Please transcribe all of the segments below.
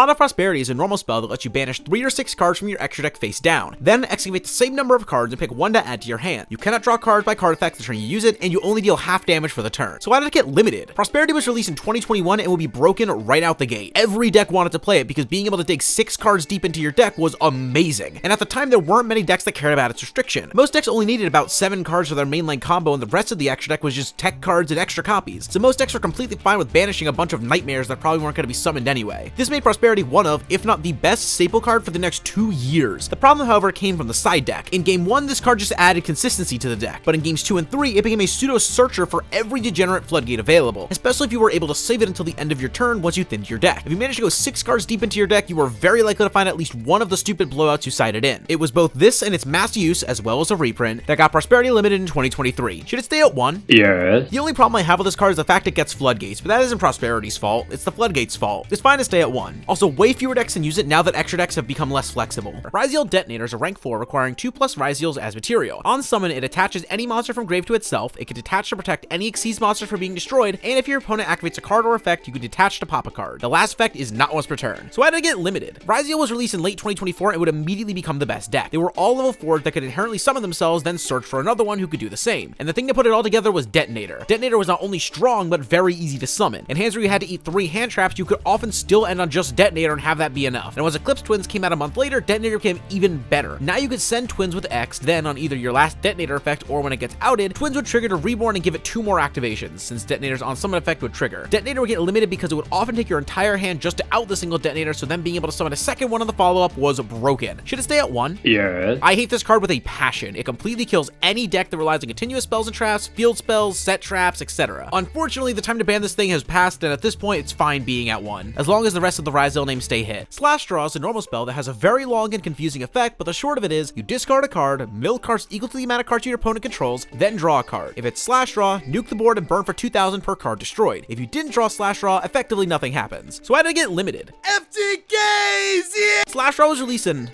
Pot of Prosperity is a normal spell that lets you banish 3 or 6 cards from your extra deck face down. Then excavate the same number of cards and pick one to add to your hand. You cannot draw cards by card effects the turn you use it, and you only deal half damage for the turn. So why did it get limited? Prosperity was released in 2021 and will be broken right out the gate. Every deck wanted to play it because being able to dig 6 cards deep into your deck was amazing. And at the time, there weren't many decks that cared about its restriction. Most decks only needed about 7 cards for their mainline combo, and the rest of the extra deck was just tech cards and extra copies. So most decks were completely fine with banishing a bunch of nightmares that probably weren't going to be summoned anyway. This made Prosperity one of, if not the best staple card for the next 2 years. The problem, however, came from the side deck. In game 1, this card just added consistency to the deck, but in games 2 and 3, it became a pseudo searcher for every degenerate floodgate available, especially if you were able to save it until the end of your turn once you thinned your deck. If you managed to go 6 cards deep into your deck, you were very likely to find at least one of the stupid blowouts you sided in. It was both this and its mass use, as well as a reprint, that got Prosperity limited in 2023. Should it stay at 1? Yes. The only problem I have with this card is the fact it gets floodgates, but that isn't Prosperity's fault, it's the floodgates' fault. It's fine to stay at 1. Also, way fewer decks can use it now that extra decks have become less flexible. Ryzeal Detonator is a rank 4 requiring 2+ Ryzeals as material. On summon, it attaches any monster from grave to itself, it can detach to protect any Xyz monster from being destroyed, and if your opponent activates a card or effect, you can detach to pop a card. The last effect is not once per turn. So why did it get limited? Ryzeal was released in late 2024 and would immediately become the best deck. They were all level 4s that could inherently summon themselves, then search for another one who could do the same. And the thing that put it all together was Detonator. Detonator was not only strong, but very easy to summon. In hands where you had to eat 3 hand traps, you could often still end on just Detonator and have that be enough. And once Eclipse Twins came out a month later, Detonator became even better. Now you could send Twins with X, then on either your last Detonator effect or when it gets outed, Twins would trigger to reborn and give it 2 more activations, since Detonator's on summon effect would trigger. Detonator would get limited because it would often take your entire hand just to out the single Detonator, so then being able to summon a second one on the follow-up was broken. Should it stay at 1? Yes. I hate this card with a passion. It completely kills any deck that relies on continuous spells and traps, field spells, set traps, etc. Unfortunately, the time to ban this thing has passed, and at this point, it's fine being at 1, as long as the rest of the Ryzeal names stay hit. Slash Draw is a normal spell that has a very long and confusing effect, but the short of it is, you discard a card, mill cards equal to the amount of cards your opponent controls, then draw a card. If it's Slash Draw, nuke the board and burn for 2,000 per card destroyed. If you didn't draw Slash Draw, effectively nothing happens. So why did it get limited? FTKs, yeah! Slash Draw was released in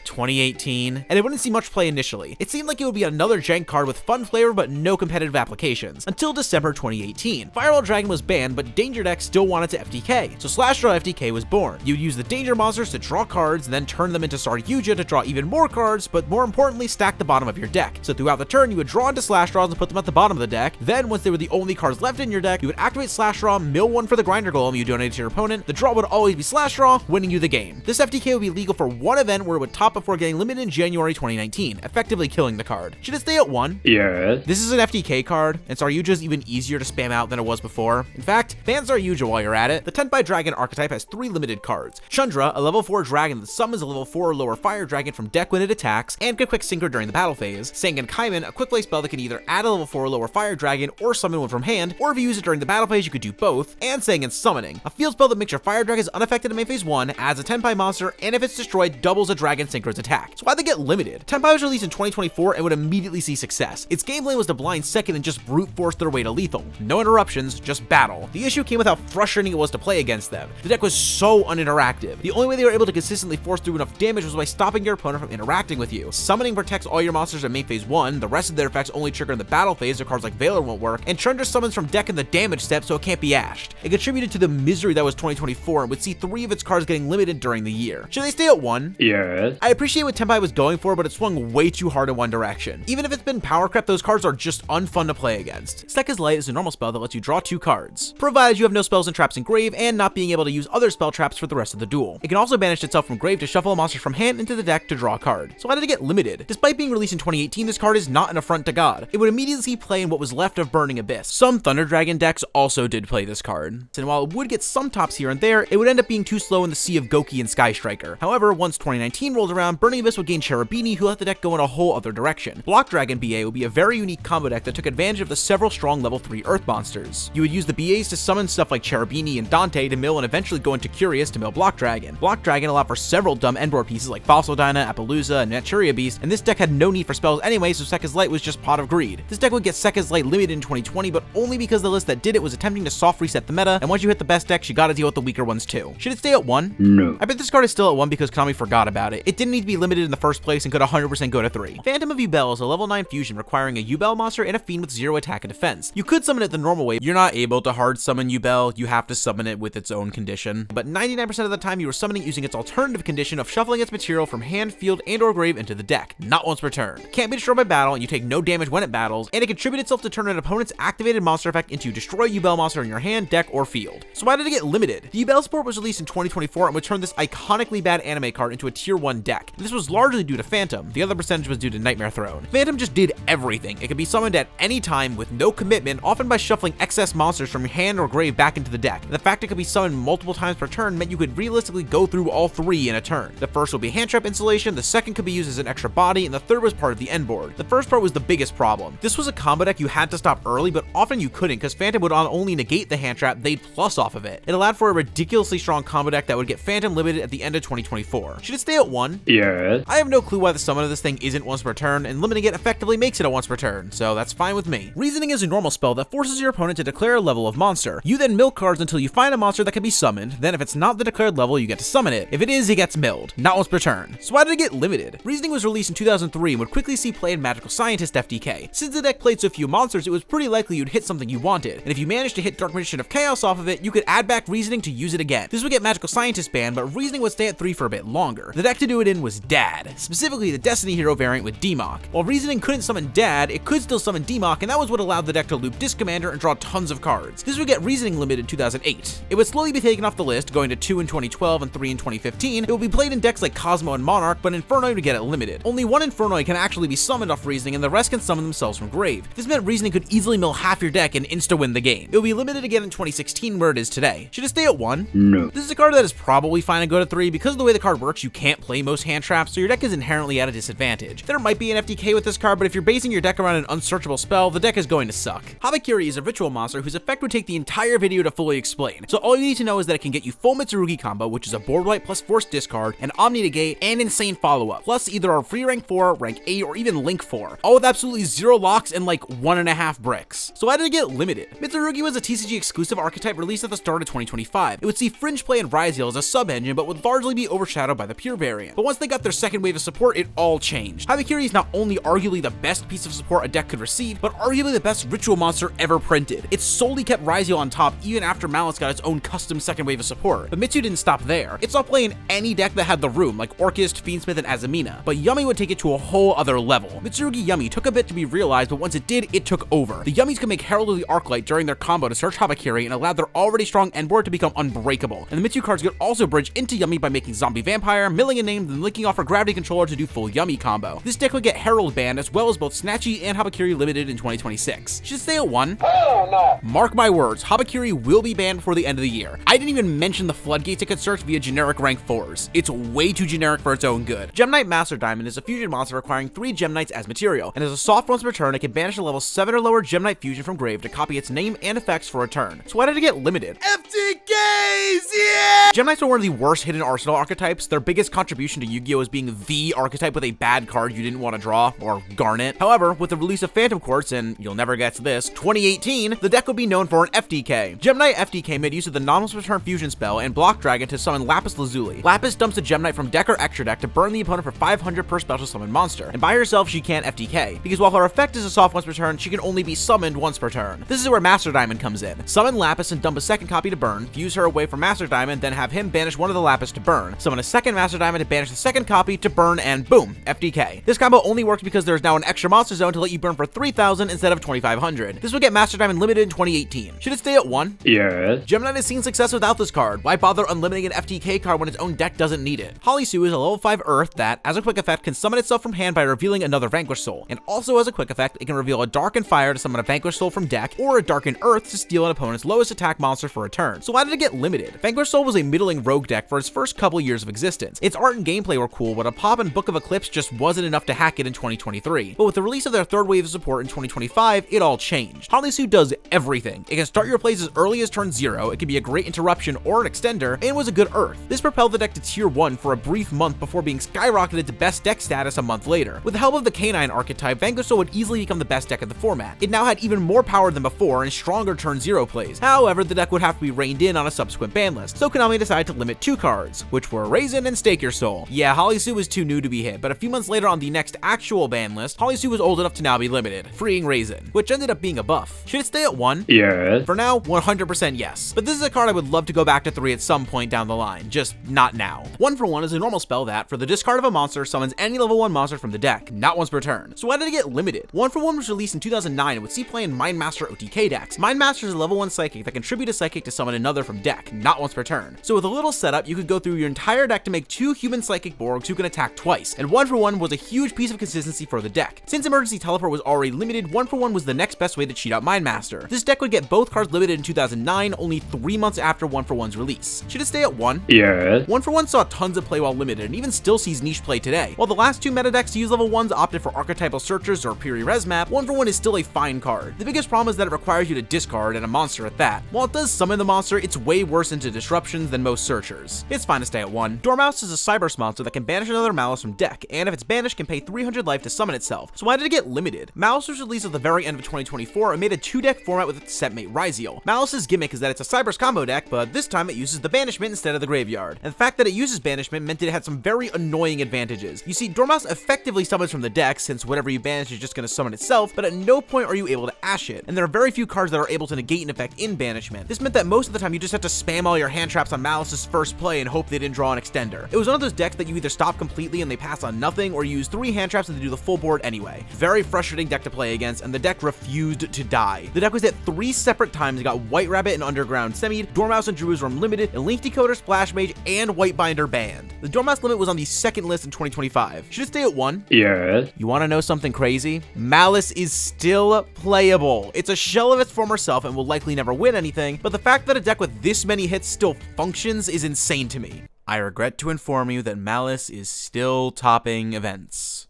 2018, and it wouldn't see much play initially. It seemed like it would be another jank card with fun flavor but no competitive applications, until December 2018. Firewall Dragon was banned, but Danger decks still wanted to FTK, so Slash Draw FTK was born. You would use the Danger monsters to draw cards, and then turn them into Yugioh to draw even more cards, but more importantly, stack the bottom of your deck. So throughout the turn, you would draw into Slash Draws and put them at the bottom of the deck. Then, once they were the only cards left in your deck, you would activate Slash Draw, mill 1 for the Grinder Golem you donated to your opponent. The draw would always be Slash Draw, winning you the game. This FTK would be legal for one event where it would top before getting limited in January 2019, effectively killing the card. Should it stay at 1? Yes. This is an FTK card, and Yugioh is even easier to spam out than it was before. In fact, ban Yugioh while you're at it. The Tenpai Dragon archetype has 3 limited cards. Chandra, a level 4 dragon that summons a level 4 or lower fire dragon from deck when it attacks, and can quick synchro during the battle phase. Sangan Kaiman, a quick play spell that can either add a level 4 or lower fire dragon or summon one from hand, or if you use it during the battle phase, you could do both. And Sangan Summoning, a field spell that makes your fire dragons unaffected in main phase 1, adds a Tenpai monster, and if it's destroyed, doubles a dragon synchro's attack. So why'd they get limited? Tenpai was released in 2024 and would immediately see success. Its gameplay was to blind second and just brute force their way to lethal. No interruptions, just battle. The issue came with how frustrating it was to play against them. The deck was so uninteractive. The only way they were able to consistently force through enough damage was by stopping your opponent from interacting with you. Summoning protects all your monsters in main phase 1, the rest of their effects only trigger in the battle phase, so cards like Veiler won't work, and Chandra summons from deck in the damage step so it can't be ashed. It contributed to the misery that was 2024 and would see 3 of its cards getting limited during the year. Should they stay at 1? Yes. I appreciate what Tenpai was going for, but it swung way too hard in one direction. Even if it's been power crept, those cards are just unfun to play against. Sekka's Light is a normal spell that lets you draw 2 cards, provided you have no spells and traps in grave and not being able to use other spell traps for the rest of the duel. It can also banish itself from grave to shuffle a monster from hand into the deck to draw a card. So why did it get limited? Despite being released in 2018, this card is not an affront to God. It would immediately see play in what was left of Burning Abyss. Some Thunder Dragon decks also did play this card, and while it would get some tops here and there, it would end up being too slow in the sea of Goki and Sky Striker. However, once 2019 rolled around, Burning Abyss would gain Cherubini, who let the deck go in a whole other direction. Block Dragon BA would be a very unique combo deck that took advantage of the several strong level 3 Earth monsters. You would use the BAs to summon stuff like Cherubini and Dante to mill and eventually go into Curious to mill Block Dragon. Block Dragon allowed for several dumb endboard pieces like Fossil Dyna, Appaloosa, and Naturia Beast, and this deck had no need for spells anyway, so Sekka's Light was just Pot of Greed. This deck would get Sekka's Light limited in 2020, but only because the list that did it was attempting to soft reset the meta, and once you hit the best decks, you gotta deal with the weaker ones too. Should it stay at 1? No. I bet this card is still at 1 because Konami forgot about it. It didn't need to be limited in the first place and could 100% go to 3. Phantom of Yubel is a level 9 fusion requiring a Yubel monster and a fiend with 0 attack and defense. You could summon it the normal way. You're not able to hard summon Yubel, you have to summon it with its own condition. But 99% of the time you are summoning using its alternative condition of shuffling its material from hand, field, and or grave into the deck, not once per turn. Can't be destroyed by battle, and you take no damage when it battles, and it can tribute itself to turn an opponent's activated monster effect into destroy Yubel monster in your hand, deck, or field. So why did it get limited? The Yubel support was released in 2024 and would turn this iconically bad anime card into a tier 1 deck. This was largely due to Phantom, the other percentage was due to Nightmare Throne. Phantom just did everything. It could be summoned at any time with no commitment, often by shuffling excess monsters from your hand or grave back into the deck. And the fact it could be summoned multiple times per turn meant you could realistically go through all 3 in a turn. The first would be hand trap installation, the second could be used as an extra body, and the third was part of the end board. The first part was the biggest problem. This was a combo deck you had to stop early, but often you couldn't because Phantom would not only negate the hand trap, they'd plus off of it. It allowed for a ridiculously strong combo deck that would get Phantom limited at the end of 2024. Should it stay at 1? Yes. I have no clue why the summon of this thing isn't once per turn, and limiting it effectively makes it a once per turn, so that's fine with me. Reasoning is a normal spell that forces your opponent to declare a level of monster. You then mill cards until you find a monster that can be summoned, then if it's not the declared level, you get to summon it. If it is, it gets milled, not once per turn. So why did it get limited? Reasoning was released in 2003 and would quickly see play in Magical Scientist FDK. Since the deck played so few monsters, it was pretty likely you'd hit something you wanted, and if you managed to hit Dark Magician of Chaos off of it, you could add back Reasoning to use it again. This would get Magical Scientist banned, but Reasoning would stay at 3 for a bit longer. The deck to do it in was Dad, specifically the Destiny Hero variant with Demok. While Reasoning couldn't summon Dad, it could still summon Demok, and that was what allowed the deck to loop Disc Commander and draw tons of cards. This would get Reasoning limited in 2008. It would slowly be taken off the list, going to 2 in 2012 and 3 in 2015. It would be played in decks like Cosmo and Monarch, but Infernoid would get it limited. Only 1 Infernoid can actually be summoned off Reasoning, and the rest can summon themselves from grave. This meant Reasoning could easily mill half your deck and insta-win the game. It will be limited again in 2016 where it is today. Should it stay at 1? No. This is a card that is probably fine to go to 3 because of the way the card works. You can't play most hand traps, so your deck is inherently at a disadvantage. There might be an FDK with this card, but if you're basing your deck around an unsearchable spell, the deck is going to suck. Habakiri is a ritual monster whose effect would take the entire video to fully explain. So all you need to know is that it can get you full Mitsurugi combo, which is a board wipe plus force discard, an Omni negate, and insane follow-up, plus either a free rank 4, rank 8, or even link 4, all with absolutely 0 locks and like 1.5 bricks. So why did it get limited? Mitsurugi was a TCG exclusive archetype released at the start of 2025. It would see fringe play in Ryzeal as a sub-engine, but would largely be overshadowed by the pure variant. But once they got their second wave of support, it all changed. Habakiri is not only arguably the best piece of support a deck could receive, but arguably the best ritual monster ever printed. It solely kept Ryzeal on top even after Maliss got its own custom second wave of support. But Mitsu didn't stop there. It saw play in any deck that had the room, like Orchist, Fiendsmith, and Azamina. But Yummy would take it to a whole other level. Mitsurugi Yummy took a bit to be realized, but once it did, it took over. The Yummies could make Herald of the Arclight during their combo to search Habakiri and allowed their already strong endboard to become unbreakable. And the Mitsu cards could also bridge into Yummy by making Zombie Vampire, milling a name, then linking off a Gravity Controller to do full Yummy combo. This deck would get Herald banned, as well as both Snatchy and Habakiri limited in 2026. Should it stay at 1? Hell no. Mark my words, Habakiri will be banned before the end of the year. I didn't even mention the floodgates it could search via generic rank 4s. It's way too generic for its own good. Gem Knight Master Diamond is a fusion monster requiring 3 Gem Knights as material, and as a soft once per turn, it can banish a level 7 or lower Gem Knight fusion from grave to copy its name and effects for a turn. So why did it get limited? FTKs, yeah! Gem Knights are one of the worst hidden arsenal archetypes. Their biggest contribution to Yu-Gi-Oh! Is being the archetype with a bad card you didn't want to draw, or Garnet. However, with the release of Phantom Quartz in, you'll never guess this, 2018, the deck would be known for an FDK. Gem Knight FDK made use of the non-once per turn fusion spell and Block Dragon to summon Lapis Lazuli. Lapis dumps a Gem Knight from deck or extra deck to burn the opponent for 500 per special summon monster, and by herself she can't FDK, because while her effect is a soft once per turn, she can only be summoned once per turn. This is where Master Diamond comes in. Summon Lapis and dump a second copy to burn, fuse her away from Master Diamond, then have him banish one of the Lapis to burn. Summon a second Master Diamond to banish the second copy to burn, and boom, FDK. This combo only works because there is now an extra monster zone to let you burn for 3,000 instead of 2,500. This would get Master Diamond limited in 2018. Should it stay at 1? Yes. Gem Knight has seen success without this card. Why bother unlimiting an FTK card when its own deck doesn't need it? Hollie is a level 5 Earth that, as a quick effect, can summon itself from hand by revealing another Vanquish Soul. And also as a quick effect, it can reveal a Darken Fire to summon a Vanquish Soul from deck, or a Darken Earth to steal an opponent's lowest attack monster for a turn. So why did it get limited? Vanquish Soul was a middling rogue deck for its first couple years of existence. Its art and gameplay were cool, but a pop and Book of Eclipse just wasn't enough to hack it in 2023. But with the release of their third wave of support in 2025, it all changed. Hollie does everything. It can start your plays as early as turn 0, it can be a great interruption or an extender, and was a good Earth. This propelled the deck to tier 1 for a brief month before being skyrocketed to best deck status a month later. With the help of the Canine archetype, Vanquish Soul would easily become the best deck of the format. It now had even more power than before and stronger turn 0 plays. However, the deck would have to be reined in on a subsequent ban list, so Konami decided to limit 2 cards, which were Raisin and Stake Your Soul. Yeah, Yeah, Hollie Sue was too new to be hit, but a few months later on the next actual ban list, Hollie Sue was old enough to now be limited, freeing Ryzeal, which ended up being a buff. Should it stay at 1? Yes. For now, 100% yes. But this is a card I would love to go back to 3 at some point down the line, just not now. 1 for 1 is a normal spell that, for the discard of a monster, summons any level 1 monster from the deck, not once per turn. So why did it get limited? 1 for 1 was released in 2009 and would see play in Mindmaster OTK decks. Mindmaster is a level 1 psychic that contributes a psychic to summon another from deck, not once per turn. So with a little setup, you could go through your entire deck to make 2 human psychic Borgs who can attack twice, and 1 for 1 was a huge piece of consistency for the deck. Since Emergency Teleport was already limited, 1 for 1 was the next best way to cheat out Mindmaster. This deck would get both cards limited in 2009, only 3 months after 1 for 1's release. Should it stay at 1? Yes. 1 for 1 saw tons of play while limited, and even still sees niche play today. While the last 2 meta decks to use level 1s opted for Archetypal Searchers or Piri Resmap, 1 for 1 is still a fine card. The biggest problem is that it requires you to discard, and a monster at that. While it does summon the monster, it's way worse into disruptions than most Searchers. It's fine to stay at 1. Dormouse is a Cyberse monster that can banish another Maliss from deck, and if it's banished, can pay 300 life to summon itself. So why did it get limited? Maliss was released at the very end of 2024 and made a 2-deck format with its set mate Ryzeal. Maliss's gimmick is that it's a Cyberse combo deck, but this time it uses the banishment instead of the graveyard. And the fact that it uses banishment meant that it had some very annoying advantages. You see, Dormouse effectively summons from the deck, since whatever you banish is just going to summon itself, but at no point are you able to ash it, and there are very few cards that are able to negate an effect in banishment. This meant that most of the time you just had to spam all your hand traps on Maliss's first play and hope they didn't draw an extender. It was one of those decks that you either stop completely and they pass on nothing, or use 3 hand traps and they do the full board anyway. Very frustrating deck to play against, and the deck refused to die. The deck was hit 3 separate times. It got White Rabbit and Underground semied, Dormouse and Druid's Worm limited, and Link Decoder, Splash Mage, and White Binder banned. The Dormouse limit was on the 2nd list in 2025. Should it stay at 1? Yes. You want to know something crazy? Maliss is still playable. It's a shell of its former self and will likely never win anything, but the fact that a deck with this many hits still functions is insane to me. I regret to inform you that Maliss is still topping events.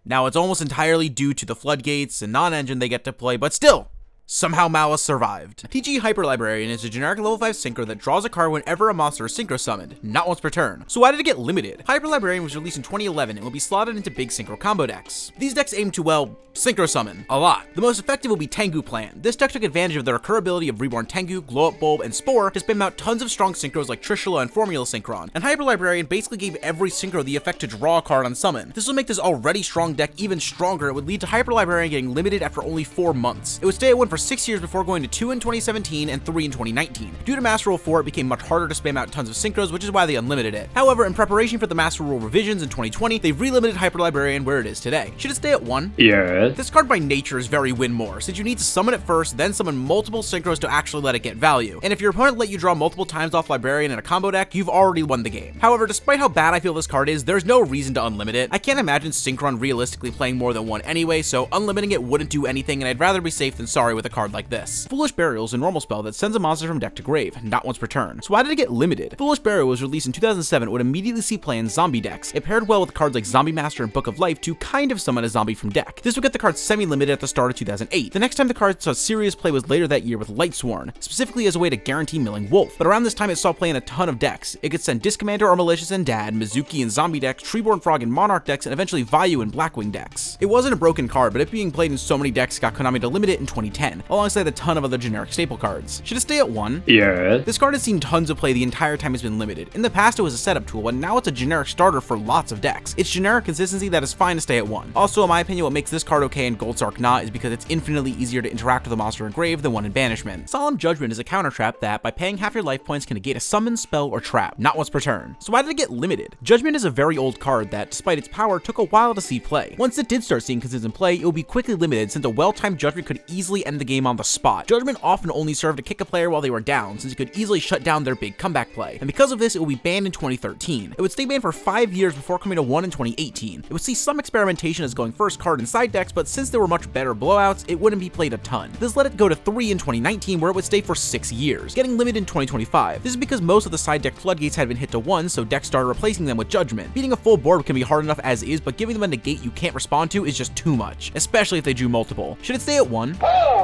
Now, it's almost entirely due to the floodgates and non-engine they get to play, but still, somehow Maliss survived. TG Hyper Librarian is a generic level 5 synchro that draws a card whenever a monster is synchro summoned, not once per turn. So why did it get limited? Hyper Librarian was released in 2011 and will be slotted into big synchro combo decks. These decks aim to, well, synchro summon a lot. The most effective will be Tengu Plan. This deck took advantage of the recurability of Reborn Tengu, Glow Up Bulb, and Spore to spam out tons of strong synchros like Trishula and Formula Synchron, and Hyper Librarian basically gave every synchro the effect to draw a card on summon. This will make this already strong deck even stronger. It would lead to Hyper Librarian getting limited after only 4 months. It would stay at 1 for 6 years before going to 2 in 2017 and 3 in 2019. Due to Master Rule 4, it became much harder to spam out tons of synchros, which is why they unlimited it. However, in preparation for the Master Rule revisions in 2020, they've relimited Hyper Librarian where it is today. Should it stay at 1? Yes. This card by nature is very win more, since you need to summon it first, then summon multiple synchros to actually let it get value. And if your opponent let you draw multiple times off Librarian in a combo deck, you've already won the game. However, despite how bad I feel this card is, there's no reason to unlimit it. I can't imagine Synchron realistically playing more than 1 anyway, so unlimiting it wouldn't do anything, and I'd rather be safe than sorry with a card like this. Foolish Burial is a normal spell that sends a monster from deck to grave, not once per turn. So why did it get limited? Foolish Burial was released in 2007 and would immediately see play in zombie decks. It paired well with cards like Zombie Master and Book of Life to kind of summon a zombie from deck. This would get the card semi-limited at the start of 2008. The next time the card saw serious play was later that year with Lightsworn, specifically as a way to guarantee milling Wolf. But around this time it saw play in a ton of decks. It could send Disc Commander or Malicious and Dad, Mizuki and zombie decks, Treeborn Frog and Monarch decks, and eventually Vayu and Blackwing decks. It wasn't a broken card, but it being played in so many decks got Konami to limit it in 2010, alongside a ton of other generic staple cards. Should it stay at 1? Yes. This card has seen tons of play the entire time it's been limited. In the past it was a setup tool, and now it's a generic starter for lots of decks. It's generic consistency that is fine to stay at 1. Also, in my opinion, what makes this card okay and Goldsark not is because it's infinitely easier to interact with a monster in grave than one in banishment. Solemn Judgment is a counter trap that, by paying half your life points, can negate a summon, spell, or trap, not once per turn. So why did it get limited? Judgment is a very old card that, despite its power, took a while to see play. Once it did start seeing consistent play, it would be quickly limited, since a well-timed Judgment could easily end the game on the spot. Judgment often only served to kick a player while they were down, since it could easily shut down their big comeback play. And because of this, it would be banned in 2013. It would stay banned for 5 years before coming to 1 in 2018. It would see some experimentation as going first card in side decks, but since there were much better blowouts, it wouldn't be played a ton. This let it go to 3 in 2019, where it would stay for 6 years, getting limited in 2025. This is because most of the side deck floodgates had been hit to 1, so decks started replacing them with Judgment. Beating a full board can be hard enough as is, but giving them a negate you can't respond to is just too much, especially if they drew multiple. Should it stay at 1?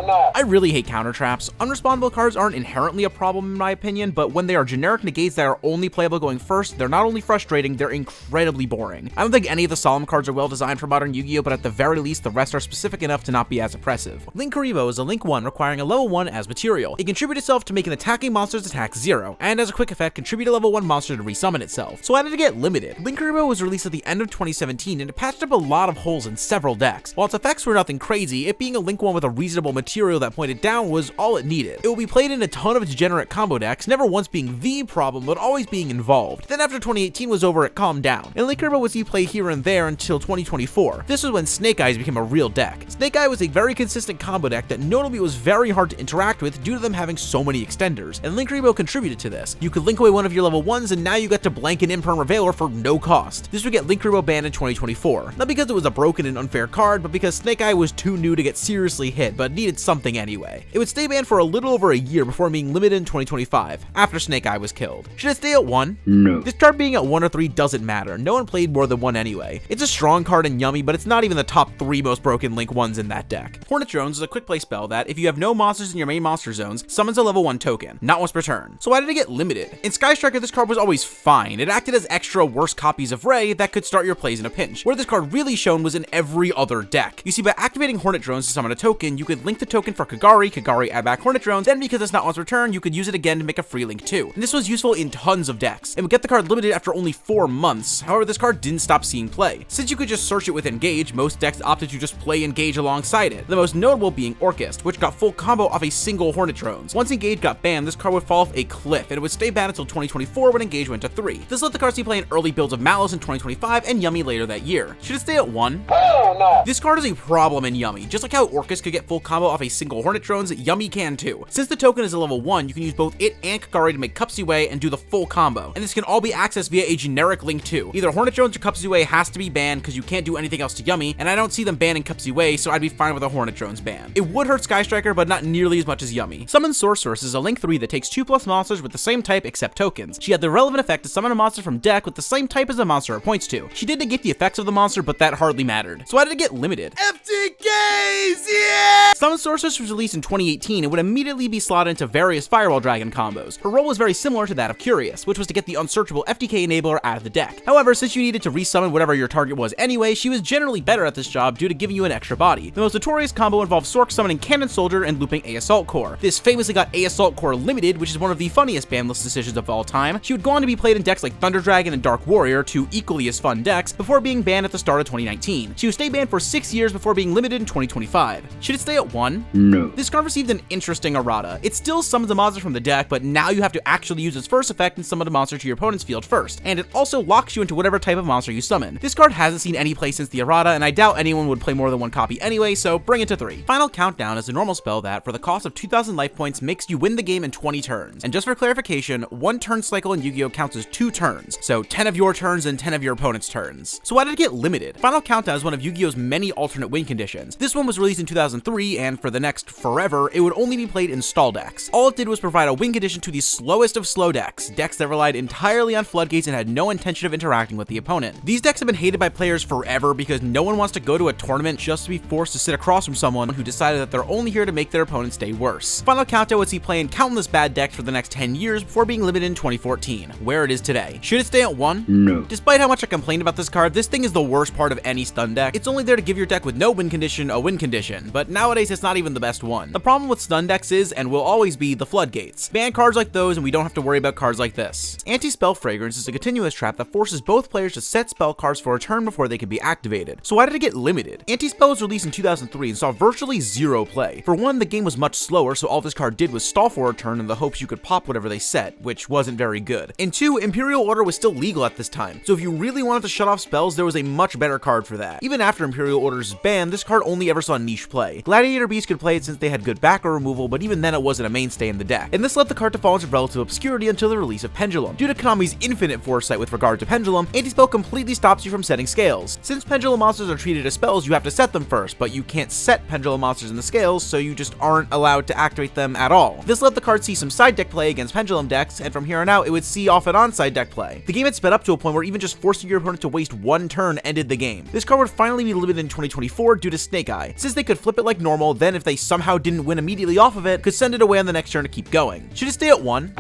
I really hate counter traps. Unrespawnable cards aren't inherently a problem in my opinion, but when they are generic negates that are only playable going first, they're not only frustrating, they're incredibly boring. I don't think any of the Solemn cards are well designed for modern Yu-Gi-Oh, but at the very least, the rest are specific enough to not be as oppressive. Linkuriboh is a Link 1 requiring a level 1 as material. It contributes itself to make an attacking monster's attack 0, and as a quick effect, contribute a level 1 monster to resummon itself. So how did it get limited? Linkuriboh was released at the end of 2017, and it patched up a lot of holes in several decks. While its effects were nothing crazy, it being a Link 1 with a reasonable material that pointed down was all it needed. It will be played in a ton of degenerate combo decks, never once being the problem, but always being involved. Then after 2018 was over, it calmed down, and Linkuriboh was played here and there until 2024. This was when Snake Eyes became a real deck. Snake Eye was a very consistent combo deck that notably was very hard to interact with due to them having so many extenders, and Linkuriboh contributed to this. You could link away one of your level 1s, and now you got to blank an Imperm Revealer for no cost. This would get Linkuriboh banned in 2024. Not because it was a broken and unfair card, but because Snake Eye was too new to get seriously hit, but needed something anyway. It would stay banned for a little over a year before being limited in 2025, after Snake Eye was killed. Should it stay at 1? No. This card being at 1 or 3 doesn't matter. No one played more than 1 anyway. It's a strong card and yummy, but it's not even the top 3 most broken Link 1s in that deck. Hornet Drones is a quick play spell that, if you have no monsters in your main monster zones, summons a level 1 token, not once per turn. So why did it get limited? In Sky Striker, this card was always fine. It acted as extra worse copies of Ray that could start your plays in a pinch. Where this card really shone was in every other deck. You see, by activating Hornet Drones to summon a token, you could link the token for Kagari add back Hornet Drones, then because it's not once per turn, you could use it again to make a free link too. And this was useful in tons of decks, and would get the card limited after only 4 months. However, this card didn't stop seeing play. Since you could just search it with Engage, most decks opted to just play Engage alongside it, the most notable being Orchest, which got full combo off a single Hornet Drones. Once Engage got banned, this card would fall off a cliff, and it would stay banned until 2024 when Engage went to 3. This let the card see play in early builds of Maliss in 2025 and Yummy later that year. Should it stay at 1? Hell no! This card is a problem in Yummy. Just like how Orchest could get full combo off a single Hornet Drones, Yummy can too. Since the token is a level 1, you can use both it and Kagari to make Cupsy and do the full combo, and this can all be accessed via a generic link too. Either Hornet Drones or Cupsy has to be banned because you can't do anything else to Yummy, and I don't see them banning Cupsy, so I'd be fine with a Hornet Drones ban. It would hurt Sky Striker, but not nearly as much as Yummy. Summon Sorceress is a link 3 that takes 2+ monsters with the same type except tokens. She had the relevant effect to summon a monster from deck with the same type as the monster it points to. She did negate the effects of the monster, but that hardly mattered. So why did it get limited? FTKs, yeah! Summon Sorceress was released in 2018 and would immediately be slotted into various Firewall Dragon combos. Her role was very similar to that of Curious, which was to get the unsearchable FTK enabler out of the deck. However, since you needed to resummon whatever your target was anyway, she was generally better at this job due to giving you an extra body. The most notorious combo involved Sork summoning Cannon Soldier and looping A Assault Core. This famously got A Assault Core limited, which is one of the funniest banlist decisions of all time. She would go on to be played in decks like Thunder Dragon and Dark Warrior, 2 equally as fun decks, before being banned at the start of 2019. She would stay banned for 6 years before being limited in 2025. Should it stay at 1? No. This card received an interesting errata. It still summons a monster from the deck, but now you have to actually use its first effect and summon a monster to your opponent's field first, and it also locks you into whatever type of monster you summon. This card hasn't seen any play since the errata, and I doubt anyone would play more than 1 copy anyway, so bring it to 3. Final Countdown is a normal spell that, for the cost of 2,000 life points, makes you win the game in 20 turns. And just for clarification, 1 turn cycle in Yu-Gi-Oh counts as 2 turns, so 10 of your turns and 10 of your opponent's turns. So why did it get limited? Final Countdown is one of Yu-Gi-Oh's many alternate win conditions. This one was released in 2003, and for the next forever, it would only be played in stall decks. All it did was provide a win condition to the slowest of slow decks that relied entirely on floodgates and had no intention of interacting with the opponent. These decks have been hated by players forever because no one wants to go to a tournament just to be forced to sit across from someone who decided that they're only here to make their opponent stay worse. Final Countdown would see play in countless bad decks for the next 10 years before being limited in 2014, where it is today. Should it stay at 1? No. Despite how much I complained about this card, this thing is the worst part of any stun deck. It's only there to give your deck with no win condition a win condition, but nowadays it's not even the best one. The problem with stun decks is, and will always be, the floodgates. Ban cards like those and we don't have to worry about cards like this. Anti-Spell Fragrance is a continuous trap that forces both players to set spell cards for a turn before they can be activated. So why did it get limited? Anti-Spell was released in 2003 and saw virtually 0 play. For one, the game was much slower, so all this card did was stall for a turn in the hopes you could pop whatever they set, which wasn't very good. And 2, Imperial Order was still legal at this time, so if you really wanted to shut off spells, there was a much better card for that. Even after Imperial Order's ban, this card only ever saw niche play. Gladiator Beast could play it since they had good backer removal, but even then it wasn't a mainstay in the deck. And this led the card to fall into relative obscurity until the release of Pendulum. Due to Konami's infinite foresight with regard to Pendulum, Anti-Spell completely stops you from setting scales. Since Pendulum monsters are treated as spells, you have to set them first, but you can't set Pendulum monsters in the scales, so you just aren't allowed to activate them at all. This let the card see some side deck play against Pendulum decks, and from here on out, it would see off and on side deck play. The game had sped up to a point where even just forcing your opponent to waste 1 turn ended the game. This card would finally be limited in 2024 due to Snake Eye. Since they could flip it like normal, then and if they somehow didn't win immediately off of it, could send it away on the next turn to keep going. Should it stay at 1?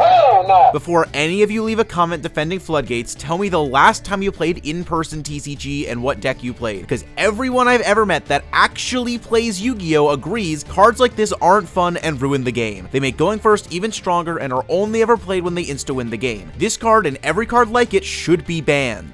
Before any of you leave a comment defending Floodgates, tell me the last time you played in-person TCG and what deck you played, because everyone I've ever met that actually plays Yu-Gi-Oh! Agrees cards like this aren't fun and ruin the game. They make going first even stronger and are only ever played when they insta-win the game. This card and every card like it should be banned.